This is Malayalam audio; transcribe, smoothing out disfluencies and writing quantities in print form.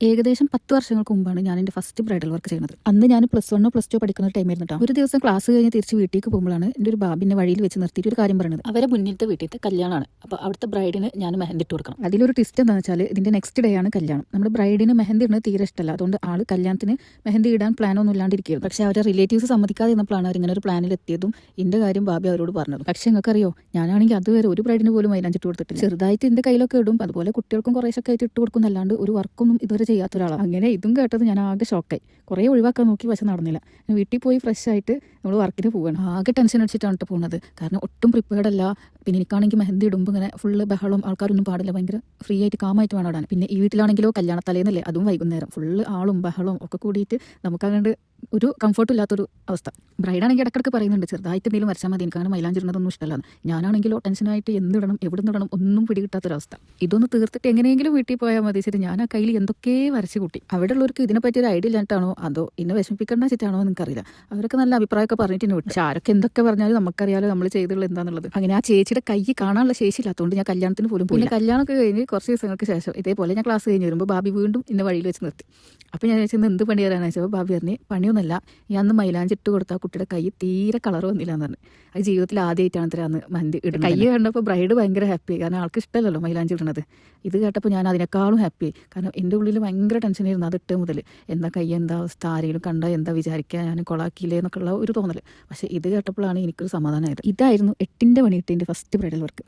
ഏകദേശം 10 വർഷങ്ങൾക്ക് മുമ്പാണ് ഞാൻ എൻ്റെ ഫസ്റ്റ് ബ്രൈഡൽ വർക്ക് ചെയ്യുന്നത്. അന്ന് ഞാൻ +1 +2 പഠിക്കുന്ന ടൈമായിരുന്നു കേട്ടോ. ഒരു ദിവസം ക്ലാസ് കഴിഞ്ഞ് തിരിച്ച് വീട്ടിലേക്ക് പോകുമ്പോഴാണ് എൻ്റെ ഒരു ബാബിനെ വഴിയിൽ വെച്ച് നിർത്തിയിട്ട് ഒരു കാര്യം പറയുന്നത്. അവരെ മുന്നിലത്തെ വീട്ടിലത്തെ കല്യാണമാണ്. അപ്പോൾ അവിടുത്തെ ബ്രൈഡിന് ഞാൻ മെഹന്തി ഇട്ട് കൊടുക്കണം. അതിലൊരു ട്വിസ്റ്റ് എന്താണെന്ന് വെച്ചാൽ ഇതിൻ്റെ നെക്സ്റ്റ് ഡേ ആണ് കല്യാണം. നമ്മുടെ ബ്രൈഡിന് മെഹന്തി ഇടുന്നത് തീരെ ഇഷ്ടമല്ല. അതുകൊണ്ട് ആൾ കല്യാണത്തിന് മെഹന്തി ഇടാൻ പ്ലാനൊന്നും ഇല്ലാണ്ടിരിക്കുകയായിരുന്നു. പക്ഷേ അവരുടെ റിലേറ്റീവ്സ് സമ്മതിക്കാതെ ഇരുന്നപ്പോഴാണ് അവരിങ്ങനെ ഒരു പ്ലാനിൽ എത്തിയതും എൻ്റെ കാര്യം ബാബി അവരോട് പറഞ്ഞത്. പക്ഷേ നിങ്ങൾക്കറിയോ, ഞാനാണെങ്കിൽ അതുവരെ ഒരു ബ്രൈഡിന് പോലും മൈലാഞ്ചി ഇട്ട് കൊടുത്തിട്ടില്ല. ചെറുതായിട്ട് എൻ്റെ കയ്യിലൊക്കെ ഇടും, അതുപോലെ കുട്ടികൾക്കും കുറേശ്ശൊക്കെ ആയിട്ട് ഇട്ട് കൊടുക്കുന്നല്ലാണ്ട് ഒരു വർക്കൊന്നും ഇതുവരെ ചെയ്യാത്ത ഒരാളാണ്. അങ്ങനെ ഇതും കേട്ടത് ഞാൻ ആകെ ഷോക്കായി. കുറേ ഒഴിവാക്കാൻ നോക്കി, പക്ഷെ നടന്നില്ല. വീട്ടിൽ പോയി ഫ്രഷ് ആയിട്ട് നമ്മൾ വർക്കിന് പോവുകയാണ്. ആകെ ടെൻഷൻ അടിച്ചിട്ടാണ് കേട്ടോ പോകുന്നത്. കാരണം ഒട്ടും പ്രിപ്പയർഡ് അല്ല. പിന്നെ എനിക്കാണെങ്കിൽ മെഹന്തി ഇടുമ്പോൾ ഇങ്ങനെ ഫുള്ള് ബഹളം, ആൾക്കാരൊന്നും പാടില്ല, ഭയങ്കര ഫ്രീ ആയിട്ട് കാമായിട്ട് വേണം ഇടാൻ. പിന്നെ ഈ വീട്ടിലാണെങ്കിലോ കല്യാണത്തലേന്നല്ലേ, അതും വൈകുന്നേരം, ഫുള്ള് ആളും ബഹളവും ഒക്കെ കൂടിയിട്ട് നമുക്കങ്ങോട്ട് ഒരു കംഫർട്ടും ഇല്ലാത്തൊരു അവസ്ഥ. ബ്രൈഡാണെങ്കിൽ ഇടക്കിടക്ക് പറയുന്നുണ്ട് ചെറുതായിട്ട് എന്തെങ്കിലും വരച്ചാൽ മതി, എനിക്കങ്ങനെ മൈലാഞ്ചിടുന്നതൊന്നും ഇഷ്ടമല്ല. ഞാനാണെങ്കിലോ ടെൻഷനായിട്ട് എന്തിടണം എവിടെ നിന്നിടണം ഒന്നും പിടികിട്ടാത്തൊരവസ്ഥ. ഇതൊന്ന് തീർത്തിട്ട് എങ്ങനെയെങ്കിലും വീട്ടിൽ പോയാൽ മതി വെച്ചിട്ട് ഞാൻ ആ കയ്യിൽ എന്തൊക്കെ വരച്ച് കൂട്ടി. അവിടെ ഉള്ളവർക്ക് ഇതിനെപ്പറ്റി ഒരു ഐഡിയ ഇല്ലായിട്ടാണോ അതോ ഇന്നെ വിഷമിപ്പിക്കേണ്ട വെച്ചിട്ടാണോ എനിക്കറിയില്ല. അവരൊക്കെ നല്ല അഭിപ്രായമൊക്കെ പറഞ്ഞിട്ട് വിട്ടു. പക്ഷെ ആരൊക്കെ എന്തൊക്കെ പറഞ്ഞാലും നമുക്കറിയാലോ നമ്മൾ ചെയ്തുള്ള എന്താണെന്നുള്ളത്. അങ്ങനെ ആ ചേച്ചിയുടെ കൈ കാണാനുള്ള ശേഷി ഇല്ലാത്തതുകൊണ്ട് ഞാൻ കല്യാണത്തിന് പോലും പോയി. കല്യാണമൊക്കെ കഴിഞ്ഞ് കുറച്ച് ദിവസങ്ങൾക്ക് ശേഷം ഇതേപോലെ ഞാൻ ക്ലാസ് കഴിഞ്ഞ് വരുമ്പോൾ ബാബി വീണ്ടും ഇന്നെ വഴിയിൽ വെച്ച് നിർത്തി. അപ്പോൾ ഞാൻ ചോദിച്ചത് എന്ത് പണി തരാനാണ് വെച്ചപ്പോൾ ബാബി പറഞ്ഞ് പണിയൊന്നുമല്ല, ഞാൻ അന്ന് മൈലാഞ്ചി ഇട്ട് കൊടുത്താൽ കുട്ടിയുടെ കൈ തീരെ കളർ വന്നില്ല എന്ന് പറഞ്ഞു. അത് ജീവിതത്തിൽ ആദ്യമായിട്ടാണ് ഇത്ര അന്ന് മെഹന്തി ഇടുന്നത്. കൈ കണ്ടപ്പോൾ ബ്രൈഡ് ഭയങ്കര ഹാപ്പി, കാരണം ആൾക്ക് ഇഷ്ടമല്ലല്ലോ മൈലാഞ്ചി ഇടുന്നത്. ഇത് കേട്ടപ്പോൾ ഞാൻ അതിനേക്കാളും ഹാപ്പി, കാരണം എൻ്റെ ഉള്ളിൽ ഭയങ്കര ടെൻഷനായിരുന്നു അത് ഇട്ട് മുതൽ. എന്താ കൈ എന്താ അവസ്ഥ, ആരെങ്കിലും കണ്ടാൽ എന്താ വിചാരിക്കുക, ഞാൻ കൊളാക്കിയില്ലേ എന്നൊക്കെയുള്ള ഒരു തോന്നൽ. പക്ഷേ ഇത് കേട്ടപ്പോഴാണ് എനിക്കൊരു സമാധാനമായത്. ഇതായിരുന്നു 8ന്റെ പണി കിട്ടിയ എൻ്റെ ഫസ്റ്റ് ബ്രൈഡൽ വർക്ക്.